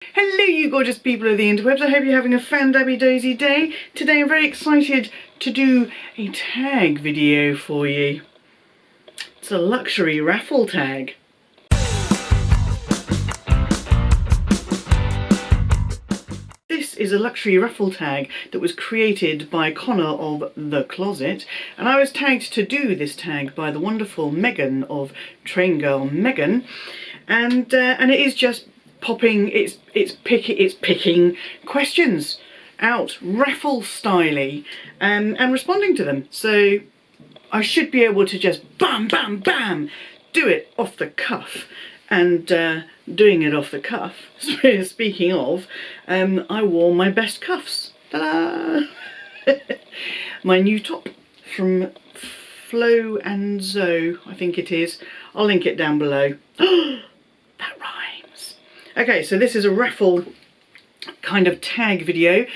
Hello you gorgeous people of the interwebs, I hope you're having a Fandabbydozy day. Today I'm very excited to do a tag video for you. It's a luxury raffle tag. This is a luxury raffle tag that was created by Connor of The Closet, and I was tagged to do this tag by the wonderful Meghan of Train Girl Meghan, and it is just popping, it's picking questions out raffle styly and responding to them. So I should be able to just bam bam bam do it off the cuff. And doing it off the cuff, speaking of, I wore my best cuffs. Ta-da! My new top from Flo and Zoe, I think it is. I'll link it down below. That rhymes. Okay, so this is a raffle kind of tag video.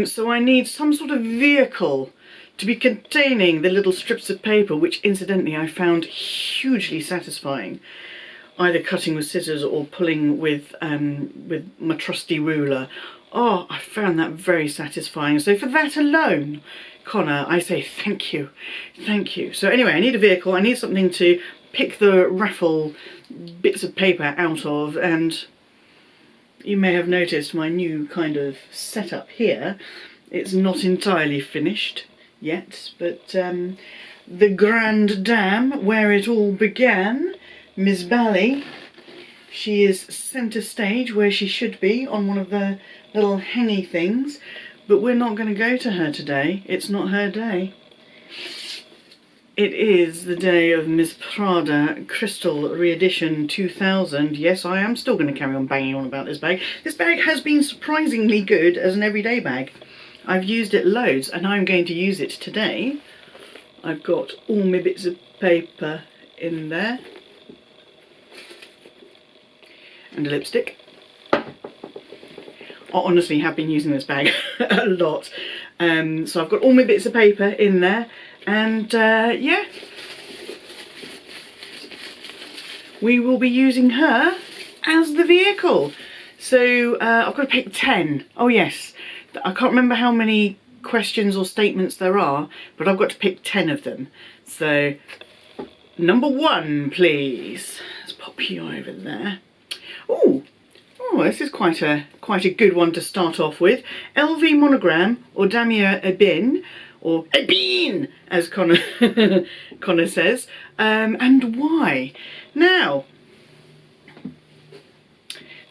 So I need some sort of vehicle to be containing the little strips of paper, which incidentally I found hugely satisfying. Either cutting with scissors or pulling with my trusty ruler. Oh, I found that very satisfying. So for that alone, Connor, I say thank you. Thank you. So anyway, I need a vehicle. I need something to pick the raffle bits of paper out of, and you may have noticed my new kind of setup here. It's not entirely finished yet, but the grand dame where it all began, Miss Bally, she is centre stage where she should be on one of the little hangy things, but we're not going to go to her today. It's not her day. It is the day of Miss Prada Crystal Re-Edition 2000. Yes, I am still going to carry on banging on about this bag. This bag has been surprisingly good as an everyday bag. I've used it loads and I'm going to use it today. I've got all my bits of paper in there. And a lipstick. I honestly have been using this bag a lot. So I've got all my bits of paper in there, and yeah, we will be using her as the vehicle. So I've got to pick 10. Oh yes, I can't remember how many questions or statements there are, but I've got to pick 10 of them. So number 1, please. Let's pop you over there. Oh, this is quite a good one to start off with. LV monogram or Damia Ebin, or Ebin, as Connor Connor says, and why? Now,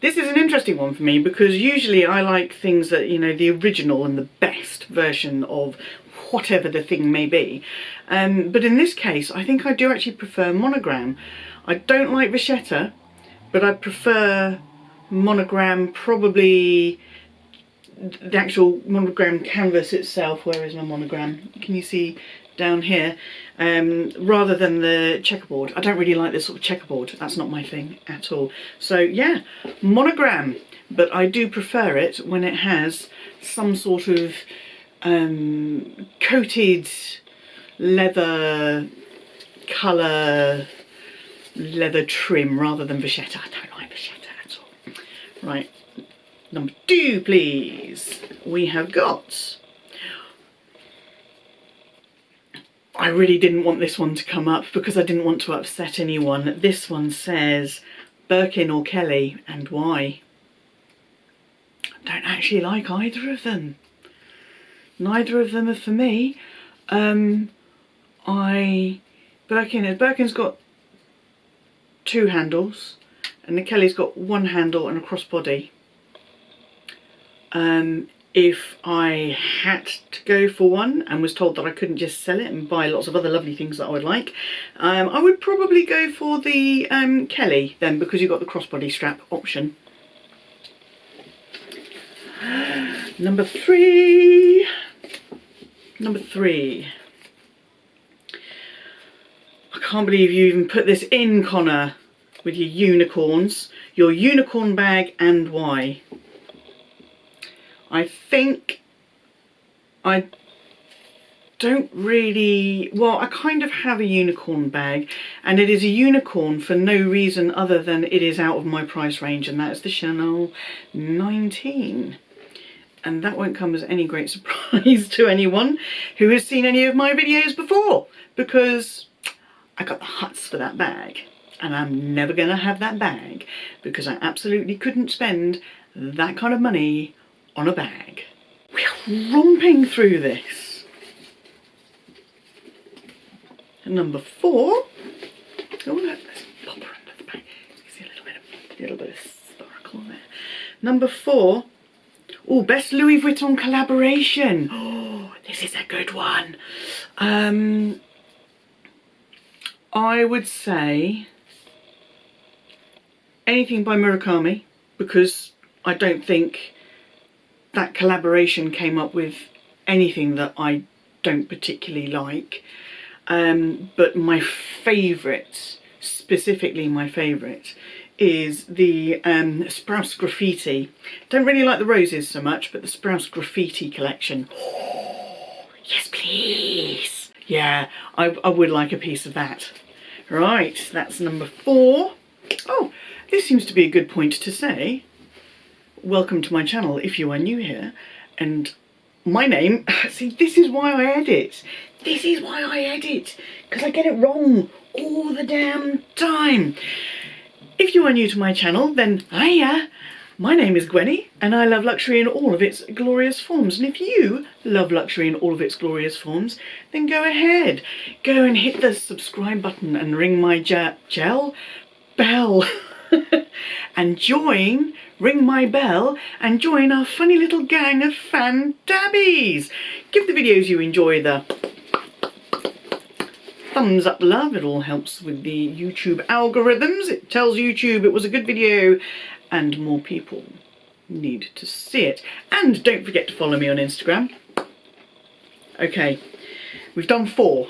this is an interesting one for me because usually I like things that, you know, the original and the best version of whatever the thing may be. But in this case, I think I do actually prefer monogram. I don't like vachetta, but I prefer monogram, probably the actual monogram canvas itself. Where is my monogram? Can you see down here? Rather than the checkerboard. I don't really like this sort of checkerboard. That's not my thing at all. So yeah, monogram, but I do prefer it when it has some sort of coated leather colour, leather trim rather than vachetta. I don't like vachetta at all. Right, number 2 please. We have got, I really didn't want this one to come up because I didn't want to upset anyone. This one says Birkin or Kelly, and why? I don't actually like either of them. Neither of them are for me. Birkin's got 2 handles, and the Kelly's got 1 handle and a crossbody. If I had to go for one and was told that I couldn't just sell it and buy lots of other lovely things that I would like, I would probably go for the Kelly then, because you've got the crossbody strap option. Number 3. Number 3. I can't believe you even put this in, Connor, with your unicorns. Your unicorn bag, and why? I think I don't really, well, I kind of have a unicorn bag, and it is a unicorn for no reason other than it is out of my price range, and that is the Chanel 19. And that won't come as any great surprise to anyone who has seen any of my videos before, because I got the huts for that bag, and I'm never going to have that bag because I absolutely couldn't spend that kind of money on a bag. We are romping through this. And number 4. Oh, look, there's a popper under the bag. You see a little bit of sparkle there. Number 4. Oh, best Louis Vuitton collaboration. Oh, this is a good one. I would say anything by Murakami, because I don't think that collaboration came up with anything that I don't particularly like. But my favourite, specifically my favourite, is the Sprouse Graffiti. Don't really like the roses so much, but the Sprouse Graffiti collection. Oh, yes please. Yeah, I would like a piece of that. Right, that's number 4. Oh, this seems to be a good point to say. Welcome to my channel if you are new here. And my name, see, this is why I edit. This is why I edit, because I get it wrong all the damn time. If you are new to my channel, then hiya. My name is Gwenny, and I love luxury in all of its glorious forms. And if you love luxury in all of its glorious forms, then go ahead. Go and hit the subscribe button and ring my bell. And ring my bell, and join our funny little gang of Fandabbies. Give the videos you enjoy the thumbs up love. It all helps with the YouTube algorithms. It tells YouTube it was a good video and more people need to see it. And don't forget to follow me on Instagram. Okay, we've done 4.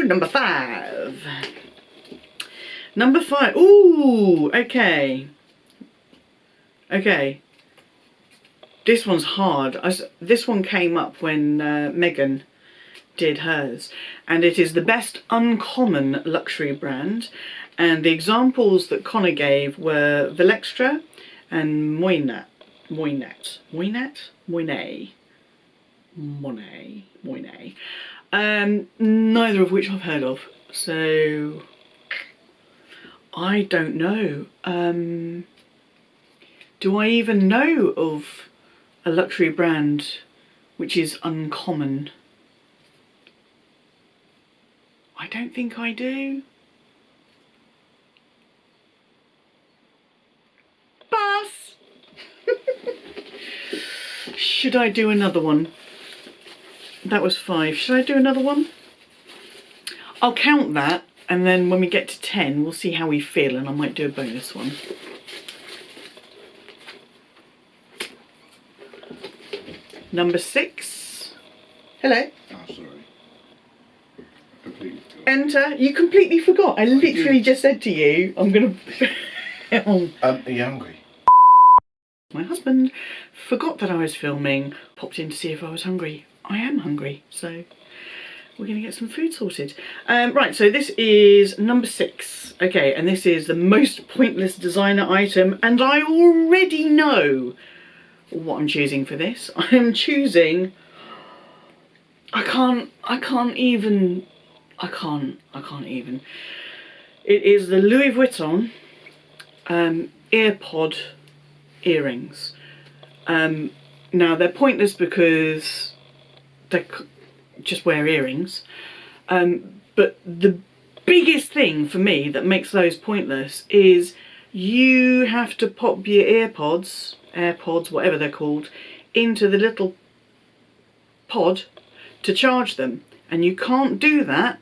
Number 5. Number 5. Ooh, okay. Okay. This one's hard. This one came up when Meghan did hers, and it is the best uncommon luxury brand, and the examples that Connor gave were Velextra and Monet. Neither of which I've heard of, so I don't know. Do I even know of a luxury brand which is uncommon? I don't think I do. Pass! Should I do another one? That was 5. Should I do another one? I'll count that, and then when we get to 10, we'll see how we feel, and I might do a bonus one. Number 6. Hello. Oh, sorry. Completely forgot. Enter. You completely forgot. I literally just said to you, I'm going to... Are you hungry? My husband forgot that I was filming, popped in to see if I was hungry. I am hungry, so we're going to get some food sorted. Right, so this is number 6. Okay, and this is the most pointless designer item, and I already know what I'm choosing for this. I am choosing... I can't even. It is the Louis Vuitton earpod earrings. Now they're pointless because they just wear earrings. But the biggest thing for me that makes those pointless is you have to pop your AirPods, whatever they're called, into the little pod to charge them, and you can't do that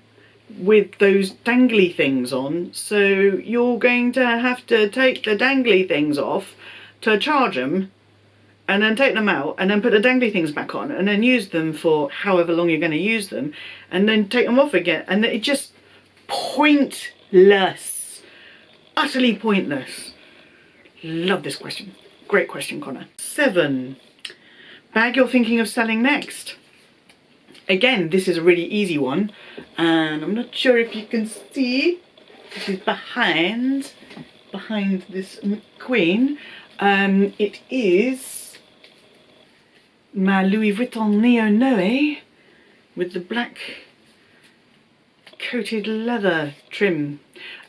with those dangly things on, so you're going to have to take the dangly things off to charge them, and then take them out, and then put the dangly things back on, and then use them for however long you're going to use them, and then take them off again, and it just pointless, utterly pointless. Love this question. Great question, Connor. 7. Bag you're thinking of selling next. Again, this is a really easy one, and I'm not sure if you can see. This is behind this queen. It is my Louis Vuitton Neo Noe with the black coated leather trim.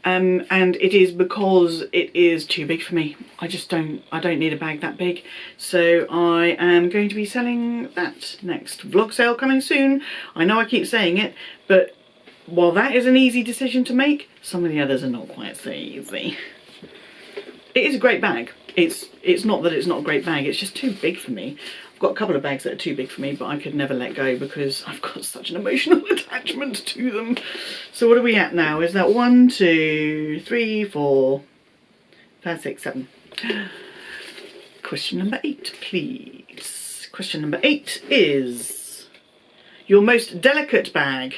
And it is because it is too big for me. I don't need a bag that big. So I am going to be selling that next. Vlog sale coming soon. I know I keep saying it, but while that is an easy decision to make, some of the others are not quite so easy. It is a great bag. It's not that it's not a great bag, it's just too big for me. I've got a couple of bags that are too big for me, but I could never let go because I've got such an emotional attachment to them. So what are we at now? Is that 1, 2, 3, 4, 5, 6, 7. Question number 8, please. Question number 8 is your most delicate bag.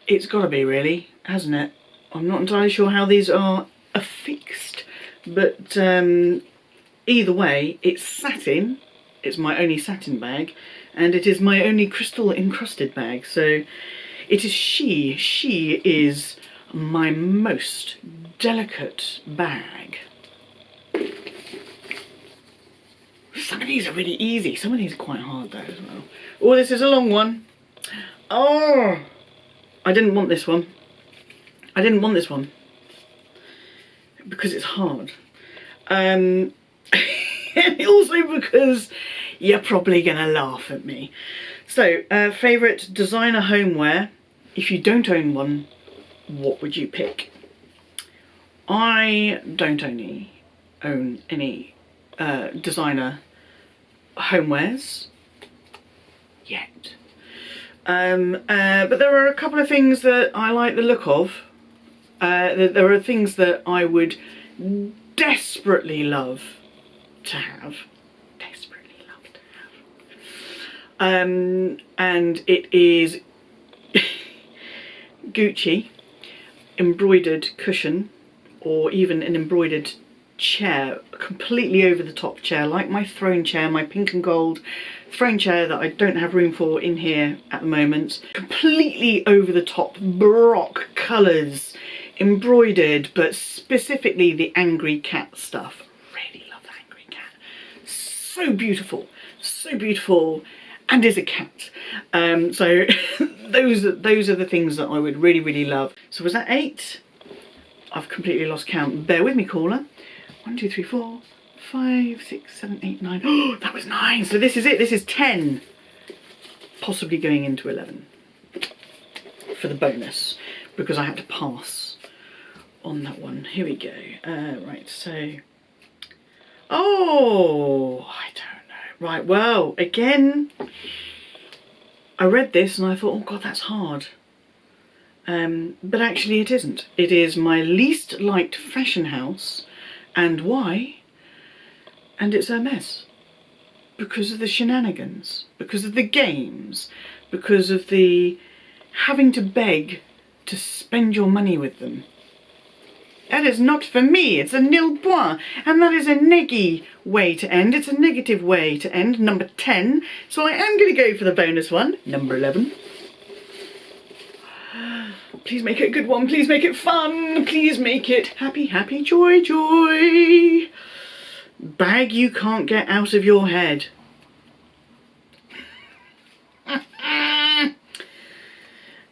It's got to be, really, hasn't it? I'm not entirely sure how these are affixed, but either way, it's satin. It's my only satin bag, and it is my only crystal encrusted bag. So it is she. She is my most delicate bag. Some of these are really easy. Some of these are quite hard though as well. Oh, this is a long one. Oh, I didn't want this one. I didn't want this one because it's hard. And also because you're probably gonna laugh at me. So, favourite designer homeware. If you don't own one, what would you pick? I don't own any designer homewares yet. But there are a couple of things that I like the look of. There are things that I would desperately love to have. Desperately love to have. And it is Gucci embroidered cushion, or even an embroidered chair, completely over the top chair, like my throne chair, my pink and gold throne chair that I don't have room for in here at the moment. Completely over the top Baroque colours, embroidered, but specifically the angry cat stuff. Really love the angry cat. So beautiful, and is a cat. So those are the things that I would really love. So was that 8? I've completely lost count. Bear with me, caller. 1, 2, 3, 4, 5, 6, 7, 8, 9. Oh, that was 9. So this is it. This is 10. Possibly going into 11 for the bonus, because I had to pass on that one. Here we go. Right, so... Oh, I don't know. Right, well, again, I read this and I thought, oh God, that's hard. But actually it isn't. It is my least liked fashion house. And why? And it's Hermes. Because of the shenanigans, because of the games, because of the having to beg to spend your money with them. That is not for me, it's a nil point, and that is a neggy way to end. It's a negative way to end, number 10. So I am going to go for the bonus one, number 11. Please make it a good one, please make it fun, please make it happy, happy, joy, joy. Bag you can't get out of your head.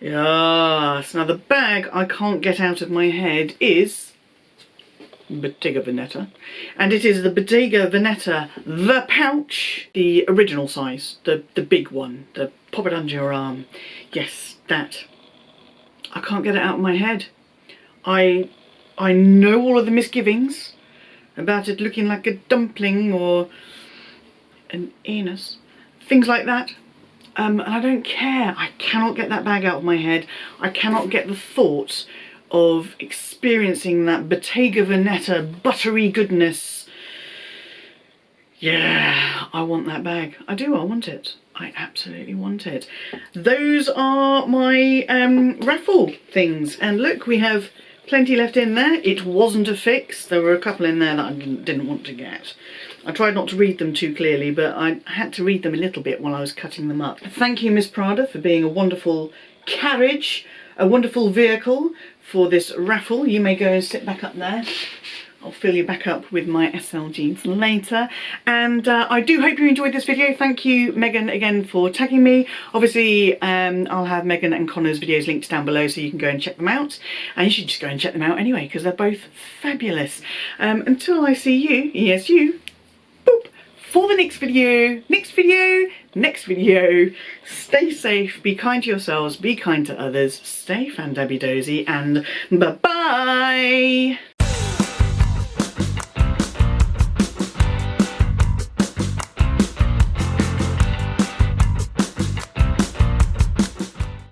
Yes, now the bag I can't get out of my head is Bottega Veneta, and it is the Bottega Veneta The Pouch, the original size, the big one, the pop it under your arm. Yes, that. I can't get it out of my head. I know all of the misgivings about it looking like a dumpling or an anus, things like that. And I don't care. I cannot get that bag out of my head. I cannot get the thought of experiencing that Bottega Veneta buttery goodness. Yeah, I want that bag. I do, I want it. I absolutely want it. Those are my raffle things. And look, we have Plenty left in there. It wasn't a fix. There were a couple in there that I didn't want to get. I tried not to read them too clearly, but I had to read them a little bit while I was cutting them up. Thank you, Miss Prada, for being a wonderful carriage, a wonderful vehicle for this raffle. You may go and sit back up there. I'll fill you back up with my SLGs later. And I do hope you enjoyed this video. Thank you, Meghan, again for tagging me. Obviously, I'll have Meghan and Connor's videos linked down below so you can go and check them out. And you should just go and check them out anyway, because they're both fabulous. Until I see you, yes you, boop, for the next video, stay safe, be kind to yourselves, be kind to others, stay Fandabbydozy, and bye-bye!